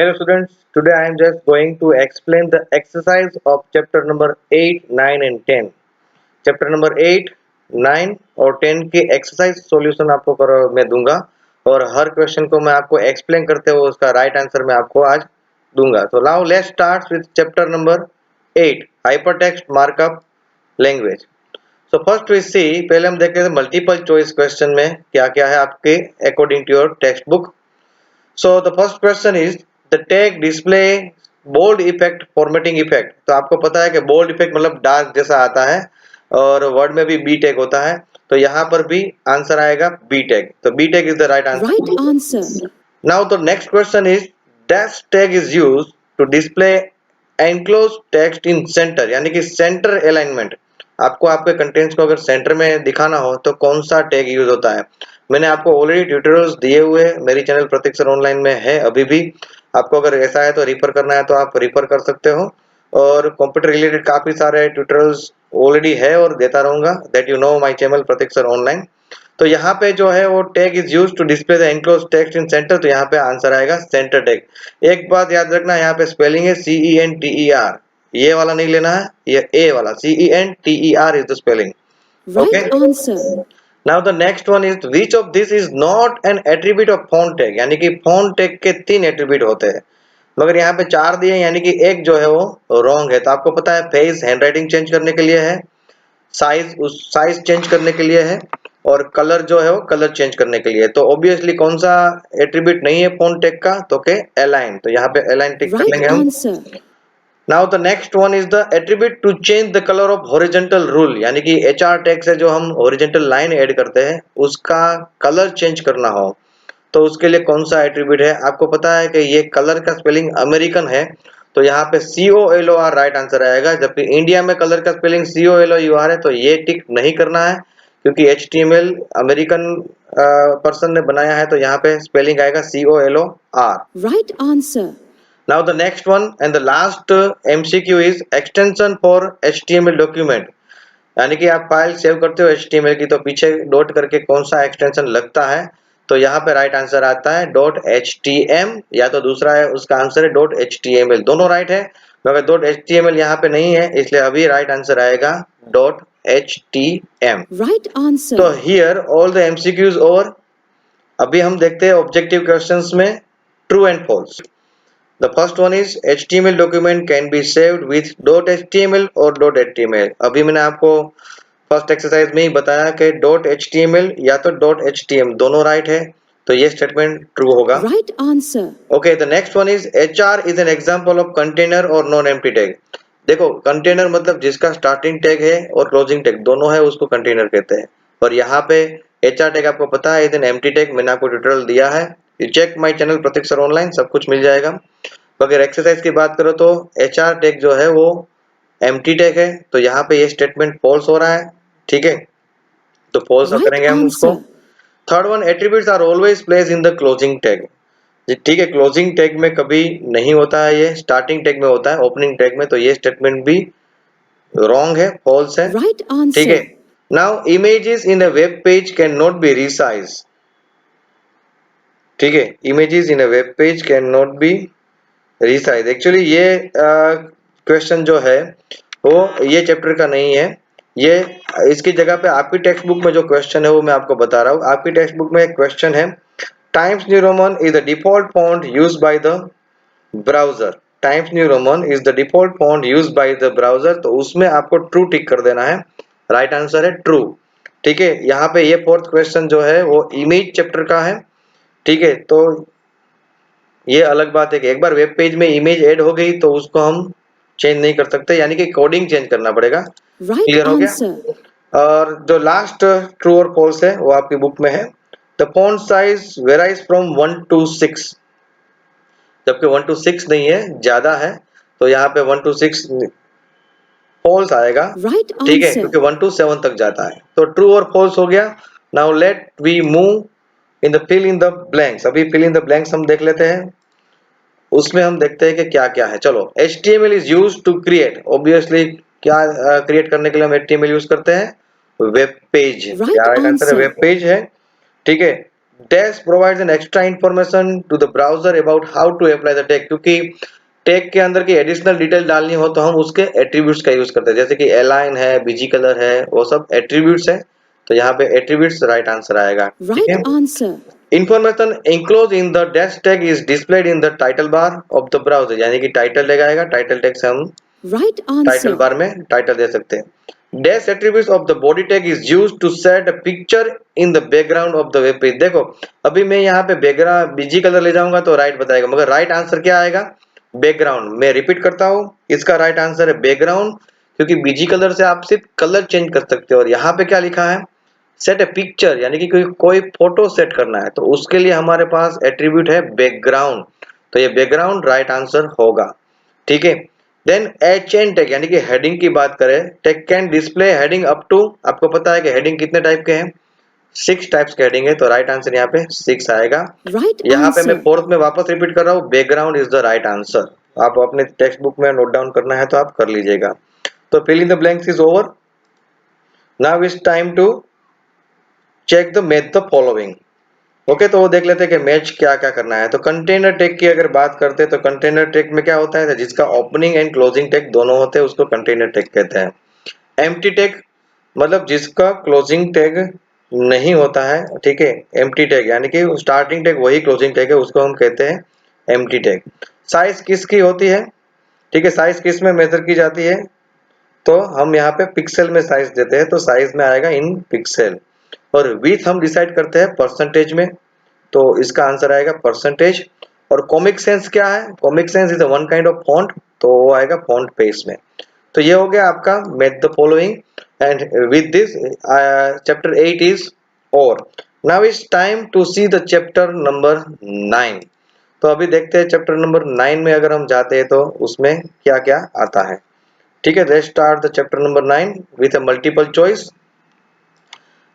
Hello students, today I am just going to explain the exercise of chapter number 8, 9 and 10. Chapter number 8, 9 और 10 की exercise solution आपको मैं दूंगा और हर question को मैं आपको explain करते हुए उसका right answer मैं आपको आज दूंगा. So now let's start with chapter number 8, hypertext markup language. So first we see, पहले हम देखते हैं multiple choice question में क्या क्या है आपके according to your textbook. So the first question is the tag display bold effect formatting effect. तो आपको पता है कि bold effect मतलब डार्क जैसा आता है और वर्ड में भी B tag होता है, तो यहाँ पर भी आंसर आएगा B tag. तो B tag is the right answer. Right answer. Now the next question is dash tag is used to display enclosed text in center, यानी कि center alignment. आपको आपके कंटेंट्स को अगर सेंटर में दिखाना हो तो कौन सा टैग यूज होता है. मैंने आपको ऑलरेडी ट्यूटोरियल्स दिए हुए मेरी चैनल प्रतीक सर ऑनलाइन में है. अभी भी आपको अगर ऐसा है तो रिफर करना है तो आप रिफर कर सकते हो और कंप्यूटर रिलेटेड काफी सारे ट्यूटोरियल्स ऑलरेडी है और देता रहूंगा. That you know my channel Prateek sir online. तो यहाँ पे जो है वो tag is used to display the enclosed text in centre. तो यहाँ पे आंसर आएगा सेंटर टैग. एक बात याद रखना, यहाँ पे स्पेलिंग है CENTER, ये वाला नहीं लेना है, ये ए वाला CENTER is the spelling. Right answer. Now the next one is which of this is not an attribute of font tag, यानी कि font tag के 3 एट्रीब्यूट होते हैं मगर यहाँ पे 4 दिए, यानी कि एक जो है वो रॉन्ग है. तो आपको पता है फेस हैंडराइटिंग चेंज करने के लिए है, साइज उस साइज चेंज करने के लिए है और कलर जो है वो कलर चेंज करने के लिए. तो ऑब्वियसली कौन सा एट्रीब्यूट नहीं है फॉन्ट टैग का, तो के अलाइन. तो यहाँ पे अलाइन टिक कर लेंगे हम. Now the next one is the attribute to change the colour of horizontal rule, यानी कि HR टैग से जो हम हॉरिजॉन्टल लाइन ऐड करते हैं उसका कलर चेंज करना हो तो उसके लिए कौन सा एट्रीब्यूट है. आपको पता है कि ये कलर का स्पेलिंग अमेरिकन है, तो यहाँ पे COLOR राइट आंसर आएगा. जबकि इंडिया में कलर का स्पेलिंग COLOUR है, तो ये टिक नहीं करना है क्योंकि HTML अमेरिकन पर्सन ने बनाया है, तो यहाँ पे स्पेलिंग आएगा COLOR. Right answer. Now the next one and the last MCQ is extension for HTML document, यानी कि आप फाइल सेव करते हो HTML की तो पीछे डॉट करके कौन सा एक्सटेंशन लगता है. तो यहाँ पे राइट आंसर आता है .htm या तो दूसरा है उसका आंसर है .html. दोनों राइट है मगर .html यहाँ पे नहीं है, इसलिए अभी राइट आंसर आएगा .htm. Right answer. तो here all the MCQs over. अभी हम देखते हैं ऑब्जेक्टिव क्वेश्चंस में true and false. The first one is HTML document can be saved with .html और .html. अभी मैंने आपको फर्स्ट एक्सरसाइज में ही बताया कि .html या तो .htm दोनों राइट है, तो ये स्टेटमेंट ट्रू होगा. Right answer. Okay, the next one is HR is an example of container और non-empty tag. देखो कंटेनर मतलब जिसका स्टार्टिंग टैग है और क्लोजिंग टैग दोनों है उसको कंटेनर कहते हैं. और यहाँ पे HR टैग आपको पता है इज एन एम्प्टी टैग. मैंने आपको ट्यूटोरियल दिया है, you check my channel Prateek sir online, सब कुछ मिल जाएगा. अगर एक्सरसाइज की बात करो तो HR टैग जो है वो एम्प्टी टैग है, तो यहाँ पे ये स्टेटमेंट फॉल्स हो रहा है. ठीक है, तो फॉल्स करेंगे हम उसको. Third one attributes are always place in the closing tag. ठीक है, क्लोजिंग टैग में कभी नहीं होता है, ये स्टार्टिंग टैग में होता है, ओपनिंग टैग में. तो ये स्टेटमेंट भी रॉन्ग है, फॉल्स है. ठीक है. Now images in a web page can not B resize. ठीक है, images in a web page can not B resize. Actually ये क्वेश्चन जो है वो ये चैप्टर का नहीं है, ये इसकी जगह पे आपकी टेक्स्ट बुक में जो क्वेश्चन है वो मैं आपको बता रहा हूँ. आपकी टेक्स्ट बुक में एक क्वेश्चन है times new Roman is the default font used by the browser. Times new Roman is the default font used by the browser, तो उसमें आपको ट्रू टिक कर देना है. राइट आंसर है ट्रू. ठीक है, यहाँ पे ये फोर्थ क्वेश्चन जो है वो इमेज चैप्टर का है. ठीक है, तो ये अलग बात है कि एक बार वेब पेज में इमेज ऐड हो गई तो उसको हम चेंज नहीं कर सकते, यानी कि कोडिंग चेंज करना पड़ेगा. क्लियर हो गया. और जो लास्ट ट्रू और फॉल्स है वो आपकी बुक में है. The font size varies from 1 to 6, जबकि 1 to 6 नहीं है, ज्यादा है, तो यहाँ पे 1 to 6 फॉल्स आएगा. ठीक है, क्योंकि 1 to 7 तक जाता है. तो ट्रू और फॉल्स हो गया. Now let we move in the fill in the blanks. अभी फिल इन द ब्लैंक्स हम देख लेते हैं, उसमें हम देखते हैं कि क्या क्या है. चलो, HTML is used to create. Obviously क्या क्रिएट करने के लिए हम HTML यूज करते हैं, वेब पेज. क्या आंसर है, वेब पेज है. ठीक है. Dash provides an extra information to the browser about how to apply the tag, क्योंकि टैग के अंदर की एडिशनल डिटेल डालनी हो तो हम उसके एट्रीब्यूट्स का यूज करते हैं, जैसे कि अलाइन है, बीजी कलर है, वो सब एट्रीब्यूट्स है। तो यहाँ पे एट्रीब्यूट्स राइट आंसर आएगा। ठीक Right है, answer. information enclosed in the dash tag is displayed in the title bar of the browser, यानी कि टाइटल टैग आएगा, टाइटल टैग से हम Right टाइटल answer. बार में टाइटल दे सकते हैं। Dash attributes of the body tag is used to set a picture in the background of the web page. देखो अभी मैं यहाँ पे बैकग्राउंड बीजी कलर ले जाऊंगा तो राइट बताएगा, मगर राइट आंसर क्या आएगा? बैकग्राउंड। मैं रिपीट करता हूँ, इसका राइट आंसर है बैकग्राउंड, क्योंकि बीजी कलर से आप सिर्फ कलर चेंज कर सकते हो। और यहाँ पे क्या लिखा है? सेट ए पिक्चर, यानी कि कोई फोटो सेट करना है, तो उसके लिए हमारे पास एट्रीब्यूट है बैकग्राउंड, तो ये बैकग्राउंड राइट आंसर होगा। ठीक है, देन एचएन टैग, यानी कि हेडिंग की बात करें, tag can display heading up to, आपको पता है कि हेडिंग कितने टाइप के हैं? 6 टाइप्स के हेडिंग है, तो राइट आंसर यहाँ पे 6 आएगा। Right यहाँ पे मैं answer. फोर्थ में वापस रिपीट कर रहा हूँ, background is the right answer. आप अपने टेक्स्ट बुक में नोट डाउन करना है तो आप कर लीजिएगा। तो fill in the blanks is over. Now is time to check the match the following. Okay, तो वो देख लेते हैं कि मैच क्या क्या करना है। तो कंटेनर टैग की अगर बात करते हैं तो कंटेनर टैग में क्या होता है? जिसका ओपनिंग एंड क्लोजिंग टैग दोनों होते हैं उसको कंटेनर टैग कहते हैं। एम्प्टी टैग मतलब जिसका क्लोजिंग टैग नहीं होता है। ठीक है, एम्प्टी टैग यानी कि स्टार्टिंग टैग वही क्लोजिंग टैग है, उसको हम कहते हैं एम्प्टी टैग। साइज किसकी होती है? ठीक है, साइज किस में मेजर की जाती है? तो हम यहाँ पे पिक्सल में साइज देते हैं, तो साइज में आएगा इन पिक्सल। और विड्थ हम डिसाइड करते हैं परसेंटेज में, तो इसका आंसर आएगा परसेंटेज। और कॉमिक सेंस क्या है? Comic sense is one kind of font, तो वो आएगा फॉन्ट पेज में। तो ये हो गया आपका match the following, and with this chapter 8 is over. Now is time to see the chapter number 9। तो अभी देखते हैं चैप्टर नंबर 9 में अगर हम जाते हैं तो उसमें क्या क्या आता है। ठीक है, let's start the chapter number 9 with a multiple choice.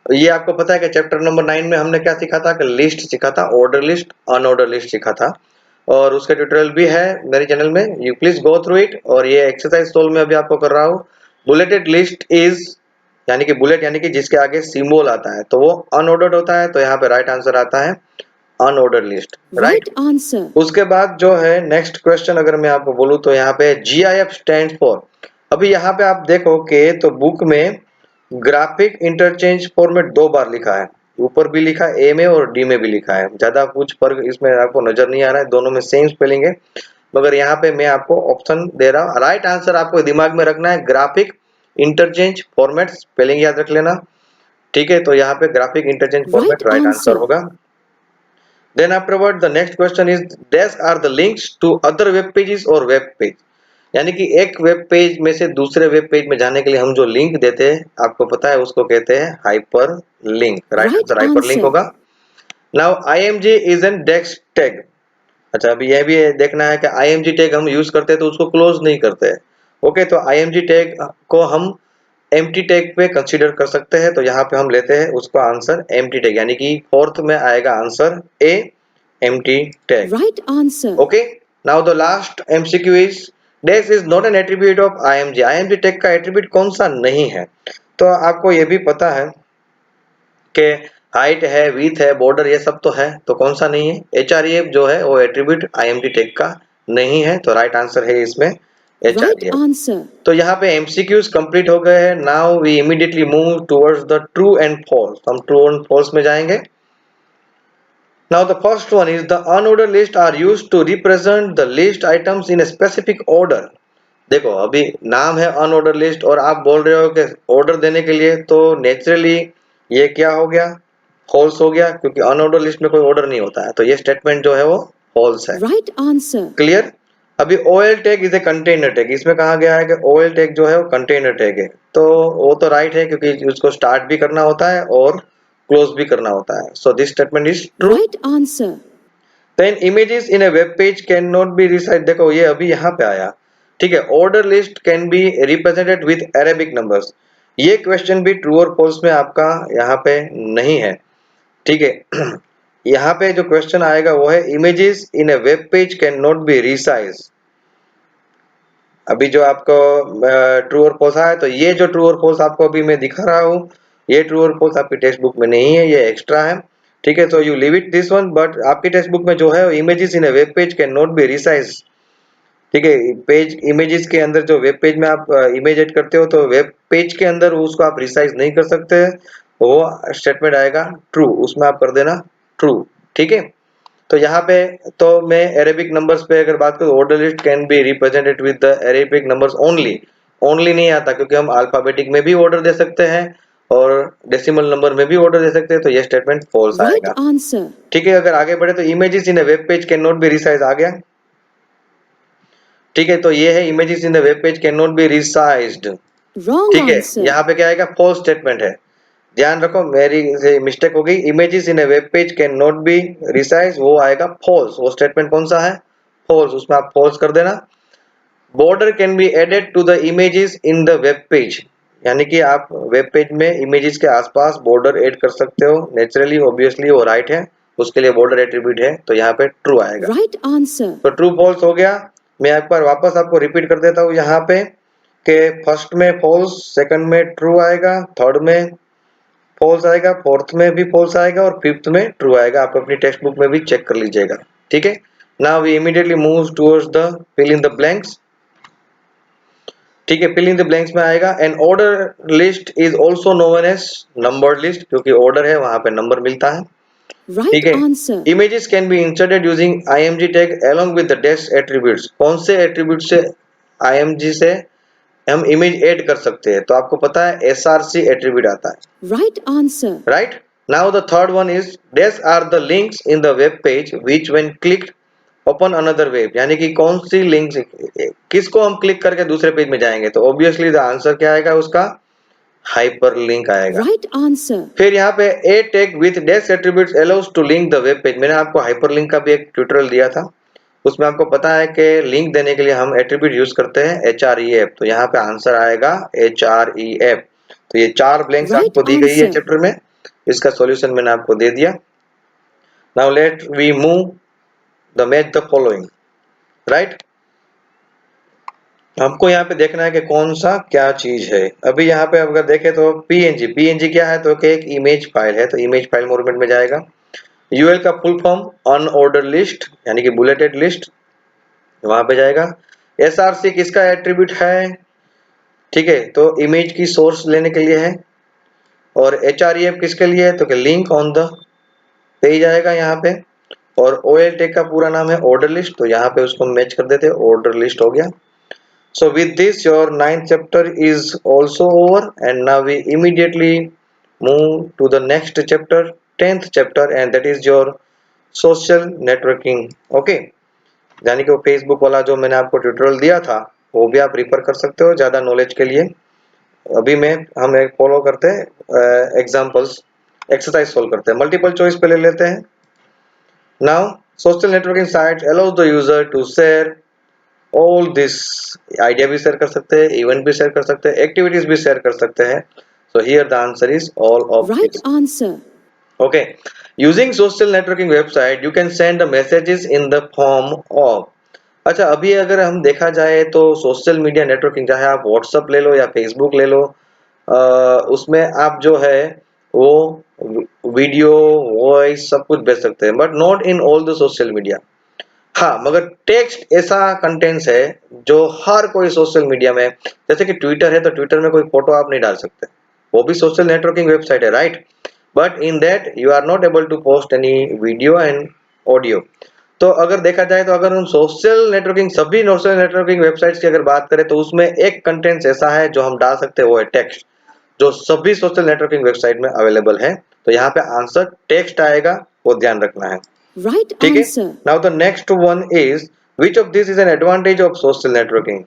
ये आपको पता है कि चैप्टर नंबर 9 में हमने क्या सीखा था? कि लिस्ट सीखा था, ऑर्डर लिस्ट, अनऑर्डर लिस्ट सीखा था। और उसका ट्यूटोरियल भी है मेरे चैनल में, you please go through it. और ये एक्सरसाइज 16 में अभी आपको कर रहा हूँ। बुलेटेड लिस्ट इज, यानी कि बुलेट यानी कि जिसके आगे सिंबल आता है, तो वो अनऑर्डर्ड होता है, तो यहाँ पे राइट आंसर आता है unordered list. Right, Right answer. उसके बाद जो है नेक्स्ट क्वेश्चन अगर मैं आपको बोलूं तो यहाँ पे GIF स्टैंड फॉर। अभी यहाँ पे आप देखो कि तो बुक में ग्राफिक इंटरचेंज फॉर्मेट 2 बार लिखा है, ऊपर भी लिखा है, ए में और डी में भी लिखा है। ज्यादा कुछ फर्क इसमें आपको नजर नहीं आ रहा है, दोनों में सेम स्पेलिंग है। मगर यहाँ पे मैं आपको ऑप्शन दे रहा हूँ, राइट आंसर आपको दिमाग में रखना है ग्राफिक इंटरचेंज फॉर्मेट, स्पेलिंग याद रख लेना। ठीक है, तो यहाँ पे graphic interchange Right format right answer answer. होगा। Then afterward the next question is dash are the links to other web pages or web page, यानी कि एक वेब पेज में से दूसरे वेब पेज में जाने के लिए हम जो लिंक देते हैं, आपको पता है उसको कहते हैं hyper link. Right Right answer hyper link answer. होगा। Now IMG is an desk tag. अच्छा, अभी यह भी देखना है कि IMG टैग हम यूज करते हैं तो उसको क्लोज नहीं करते हैं। ओके, तो IMG टैग को हम एम्प्टी टैग पे कंसीडर कर सकते हैं, तो यहाँ पे हम लेते हैं उसका आंसर एम्प्टी टैग, यानी कि फोर्थ में आएगा answer A, empty tag. Right answer. Okay, now the last MCQ is dash is not an attribute of IMG। IMG tag का एट्रीब्यूट कौन सा नहीं है? तो आपको ये भी पता है कि हाइट है, विड्थ है, बॉर्डर, ये सब तो है, तो कौन सा नहीं है? HREF जो है वो एट्रीब्यूट IMG टैग का नहीं है, तो राइट आंसर है इसमें Right HREF। answer. तो यहाँ पे MCQs कंप्लीट हो गए हैं। Now we immediately move towards the true and false. हम ट्रू एंड फॉल्स में जाएंगे। Now the first one is the unordered list are used to represent the list items in a specific order। देखो अभी नाम है unordered list और आप बोल रहे हो कि ऑर्डर देने के लिए, तो नेचुरली ये क्या हो गया? फॉल्स हो गया, क्योंकि अनऑर्डर लिस्ट में कोई ऑर्डर नहीं होता है, तो ये स्टेटमेंट जो है वो फॉल्स है। Right answer. क्लियर? अभी OL tag is a container tag, इसमें कहा गया है कि OL टैग जो है वो कंटेनर टैग है, तो वो तो राइट है क्योंकि उसको स्टार्ट भी करना होता है और क्लोज भी करना होता है। So this statement is true. Right answer. Then images in a web page can not be resize, देखो ये अभी यहाँ पे आया। ठीक है, order list can be represented with Arabic numbers. ये क्वेश्चन भी ट्रू और फॉल्स में आपका यहाँ पे नहीं है। ठीक है, यहाँ पे जो क्वेश्चन आएगा वो है images in a web page can not be resize. अभी जो आपको ट्रू और फॉल्स आया, तो ये जो ट्रू और फॉल्स आपको अभी मैं दिखा रहा हूँ, ये ट्रू और फॉल्स आपकी टेक्स्ट बुक में नहीं है, ये एक्स्ट्रा है। ठीक है, तो you leave it this one, but आपकी टेक्स्ट बुक में जो है images in a web page can not be resize. ठीक है, पेज इमेजेस के अंदर जो वेब पेज में आप इमेज ऐड करते हो तो वेब पेज के अंदर उसको आप रिसाइज नहीं कर सकते, वो स्टेटमेंट आएगा ट्रू, उसमें आप कर देना ट्रू। ठीक है, तो यहाँ पे तो मैं अरेबिक नंबर्स पे अगर बात करूँ, order list can be represented with the Arabic numbers only. Only नहीं आता क्योंकि हम अल्फाबेटिक में भी ऑर्डर दे सकते हैं और डेसिमल नंबर में भी ऑर्डर दे सकते हैं, तो ये स्टेटमेंट फॉल्स Right आएगा। answer. ठीक है, अगर आगे बढ़े तो images in a web page can not be resize आ गया। ठीक है, तो ये है images in the web page can not be resized. Wrong ठीक है, answer. यहाँ पे क्या आएगा, फॉल्स स्टेटमेंट है। ध्यान रखो, मेरी से मिस्टेक हो गई, images in a web page can not be resize, वो आएगा फॉल्स। वो स्टेटमेंट कौन सा है, फॉल्स, उसमें आप फॉल्स कर देना। Border can be added to the images in the web page, यानी कि आप वेब पेज में इमेजेस के आसपास बॉर्डर ऐड कर सकते हो। नेचुरली ऑब्वियसली वो राइट है, उसके लिए बॉर्डर एट्रीब्यूट है, तो यहाँ पे ट्रू आएगा। Right answer. तो ट्रू फॉल्स हो गया। मैं एक बार वापस आपको रिपीट कर देता हूँ यहाँ पे कि फर्स्ट में फॉल्स, सेकंड में ट्रू आएगा, थर्ड में फॉल्स आएगा, फोर्थ में भी फॉल्स आएगा और फिफ्थ में ट्रू आएगा। आप अपनी टेक्स्ट बुक में भी चेक कर लीजिएगा। ठीक है, now we immediately move towards the fill in the blanks. ठीक है, फिल इन द ब्लैंक्स में आएगा an order list is also known as numbered list, क्योंकि ऑर्डर है वहां पे नंबर मिलता है। Right ठीक है, answer. Images can be inserted using img tag along with the desk attributes. कौन से एट्रीब्यूट से img से हम इमेज ऐड कर सकते हैं, तो आपको पता है src एट्रीब्यूट आता है, Right answer. Right. Now the third one is dash are the links in the web page which when clicked open another web, यानी कि कौन सी लिंक्स, किसको हम क्लिक करके दूसरे पेज में जाएंगे, तो ऑब्वियसली द आंसर क्या आएगा उसका, हाइपरलिंक आएगा। Right answer. फिर यहाँ पे a tag with dash attributes allows to link the web page. मैंने आपको हाइपरलिंक का भी एक ट्यूटोरियल दिया था, उसमें आपको पता है कि लिंक देने के लिए हम एट्रीब्यूट यूज करते हैं href, तो यहाँ पे आंसर आएगा href। तो ये 4 ब्लैंक्स Right आपको दी गई है answer. चैप्टर में, इसका सॉल्यूशन मैंने आपको दे दिया। Now let we move the match the following, right. हमको यहाँ पे देखना है कि कौन सा क्या चीज है। अभी यहाँ पे अगर देखें तो पीएनजी क्या है, तो कि एक इमेज फाइल है, तो इमेज फाइल फॉर्मेट में जाएगा। यूएल का फुल फॉर्म अनऑर्डर लिस्ट, यानी कि बुलेटेड लिस्ट, वहां पे जाएगा। एसआरसी किसका एट्रीब्यूट है, ठीक है, तो इमेज की सोर्स लेने के लिए है। और एचआरईएफ किसके लिए है, तो कि लिंक ऑन द पेज आएगा यहाँ पे। और ओएल टेक का पूरा नाम है ऑर्डर लिस्ट, तो यहाँ पे उसको मैच कर देते हैं, ऑर्डर लिस्ट हो गया। So with this your 9th chapter is also over, and now we immediately move to the next chapter, 10th chapter, and that is your social networking. Okay, यानी कि वो फेसबुक वाला जो मैंने आपको ट्यूटोरियल दिया था वो भी आप रिफर कर सकते हो ज़्यादा नॉलेज के लिए। अभी हम एक फॉलो करते हैं एग्जांपल्स, एक्सरसाइज सोल्व करते हैं। मल्टीपल चॉइस पे ले लेते हैं। Now social networking site allows the user to share all this, idea भी शेयर कर सकते हैं, इवेंट भी शेयर कर सकते हैं, एक्टिविटीज भी शेयर कर सकते हैं। So here the answer is all of Right this. answer. Okay, using social networking website you can send the messages in the form of. अच्छा, अभी अगर हम देखा जाए तो सोशल मीडिया नेटवर्किंग, चाहे आप व्हाट्सएप ले लो या फेसबुक ले लो, उसमें आप जो है वो वीडियो, वॉइस सब कुछ भेज सकते हैं, but not in all the social media. हाँ, मगर टेक्स्ट ऐसा कंटेंट्स है जो हर कोई सोशल मीडिया में, जैसे कि ट्विटर है तो ट्विटर में कोई फोटो आप नहीं डाल सकते, वो भी सोशल नेटवर्किंग वेबसाइट है, right. But in that you are not able to post any video and audio. तो अगर देखा जाए तो अगर हम सोशल नेटवर्किंग, सभी सोशल नेटवर्किंग वेबसाइट्स की अगर बात करें तो उसमें एक कंटेंट्स ऐसा है जो हम डाल सकते हैं, वो है टेक्स्ट, जो सभी सोशल नेटवर्किंग वेबसाइट में अवेलेबल है। तो यहाँ पे आंसर टेक्स्ट आएगा, वो ध्यान रखना है। Right ठीक है, answer. Now the next one is which of this is an advantage of social networking.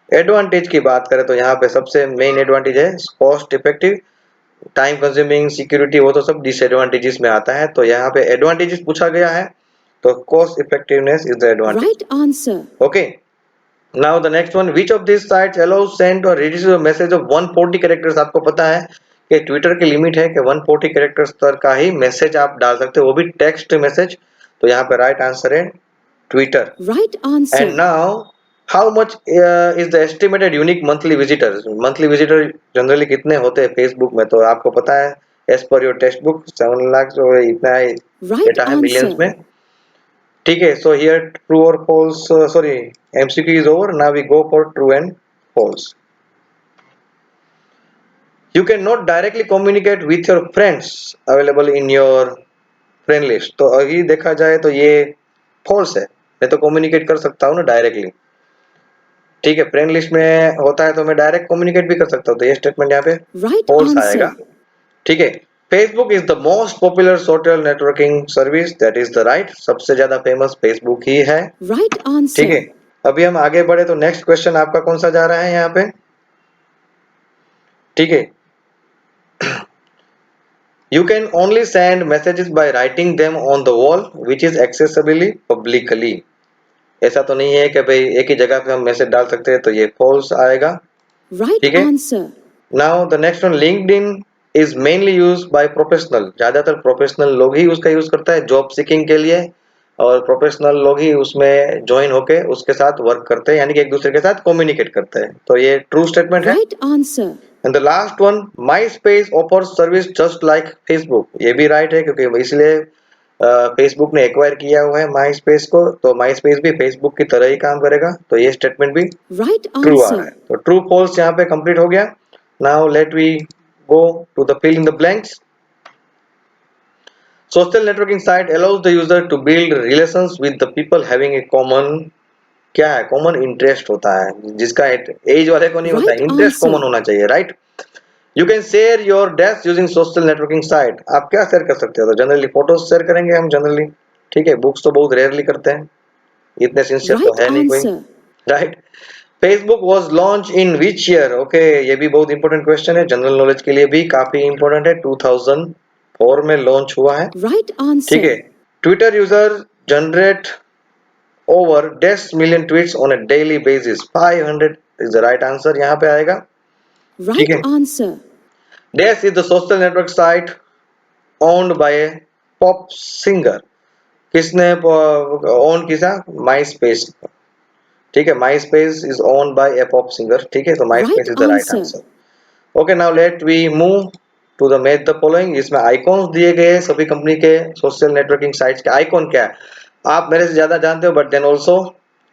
Advantage की बात करें तो यहाँ पे सबसे मेन एडवांटेज है cost effective, time consuming, security, वो तो सब डिसएडवांटेजेस में आता है। तो यहाँ पे एडवांटेजेस पूछा गया है, तो cost effectiveness is the advantage. Right answer. Okay, now the next one, which of this sites allows send और receive a message of 140 characters. आपको पता है कि ट्विटर की लिमिट है कि 140 कैरेक्टर्स तक का ही मैसेज आप डाल सकते हो, वो भी टेक्स्ट मैसेज। तो यहाँ पे राइट आंसर है Twitter. Right answer. And now how much is the estimated unique monthly visitors. Monthly visitor generally कितने होते हैं फेसबुक में, तो आपको पता है as per your text book 7 lakh जो है इतना Right डेटा है मिलियंस answer. में, ठीक है। सो हियर ट्रू और false, sorry, MCQ is over, now we go for true and false. You can not directly communicate with your friends available in your friend list, तो अभी देखा जाए तो ये फॉल्स है। मैं तो कम्युनिकेट कर सकता हूँ ना डायरेक्टली, ठीक है, फ्रेंड लिस्ट में होता है तो मैं डायरेक्ट कम्युनिकेट भी कर सकता हूँ, तो ये स्टेटमेंट यहाँ पे Right फॉल्स आएगा, answer. ठीक है। Facebook is the most popular social networking service, that is the right, सबसे ज्यादा फेमस फेसबुक ही है, Right ठीक है। answer. अभी हम आगे बढ़े तो नेक्स्ट क्वेश्चन आपका कौन सा जा रहा है यहाँ पे, ठीक है। You can only send messages by writing them on the wall which is accessible publicly। ऐसा तो नहीं है कि भाई एक ही जगह पे हम मैसेज डाल सकते हैं, तो ये फॉल्स आएगा, Right ठीक है। answer. Now the next one, LinkedIn is mainly used by professional, ज्यादातर प्रोफेशनल लोग ही उसका यूज करता है जॉब सीकिंग के लिए, और प्रोफेशनल लोग ही उसमें ज्वाइन होके उसके साथ वर्क करते हैं, यानी कि एक दूसरे के साथ कम्युनिकेट करते हैं, तो ये ट्रू स्टेटमेंट है। Right answer. And the last one, MySpace offers service just like Facebook, ये भी राइट है क्योंकि इसलिए फेसबुक ने एक्वायर किया हुआ है MySpace को, तो MySpace भी फेसबुक की तरह ही काम करेगा, तो ये स्टेटमेंट भी Right ट्रू आ रहा है। answer. तो ट्रू फॉल्स यहाँ पे कंप्लीट हो गया। Now let we go to the fill in the blanks. Social networking site allows the user to build relations with the people having a common, क्या है, common interest होता है, जिसका एज वाले को नहीं होता है, Right इंटरेस्ट कॉमन answer. होना चाहिए, right. You can share your desk using social networking site, आप क्या शेयर कर सकते हो, तो जनरली फोटोज शेयर करेंगे हम जनरली, ठीक है, बुक्स तो बहुत रेयरली करते हैं, इतने सिंसियर तो Right है नहीं कोई, answer. Right. Facebook was launch in which year, okay, ये भी बहुत इंपॉर्टेंट क्वेश्चन है, जनरल नॉलेज के लिए भी काफी इंपॉर्टेंट है, 2004 में लॉन्च हुआ है, Right ठीक है। answer. Twitter user generate over 10 million tweets on A daily basis, 500 is the right answer यहाँ पे आएगा, ठीक Right है। answer. Dash is the social network site owned by pop singer, किसने ओन किया, माई स्पेस, ठीक है, MySpace is own by A pop singer, ठीक है, तो माई Right space is the right answer. Answer. Okay, now let we move to the match the following, इसमें icons दिए गए हैं सभी कंपनी के सोशल नेटवर्किंग साइट्स के। आइकॉन क्या है, आप मेरे से ज्यादा जानते हो, but then also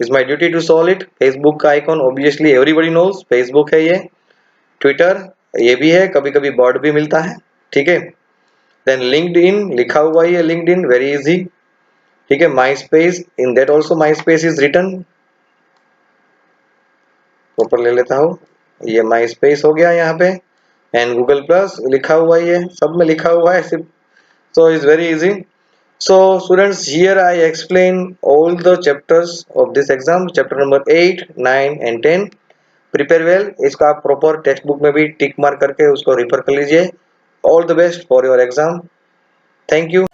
is my duty to solve it. Facebook का icon obviously everybody knows, Facebook है ये। ट्विटर ये भी है, कभी कभी बर्ड भी मिलता है, ठीक है। देन लिंक्डइन लिखा हुआ ही है, लिंक्डइन वेरी इजी, ठीक है। MySpace, in that also MySpace is written, proper ले लेता हूँ, ये माई स्पेस हो गया यहाँ पे। एंड गूगल प्लस लिखा हुआ ही है, सब में लिखा हुआ है सिर्फ, so it's very easy। So students, here I explain all the chapters of this exam, chapter number 8, 9 and 10। Prepare well, इसका आप प्रॉपर टेक्स्ट बुक में भी टिक मार्क करके उसको रिफर कर लीजिए। All the best for your exam, thank you.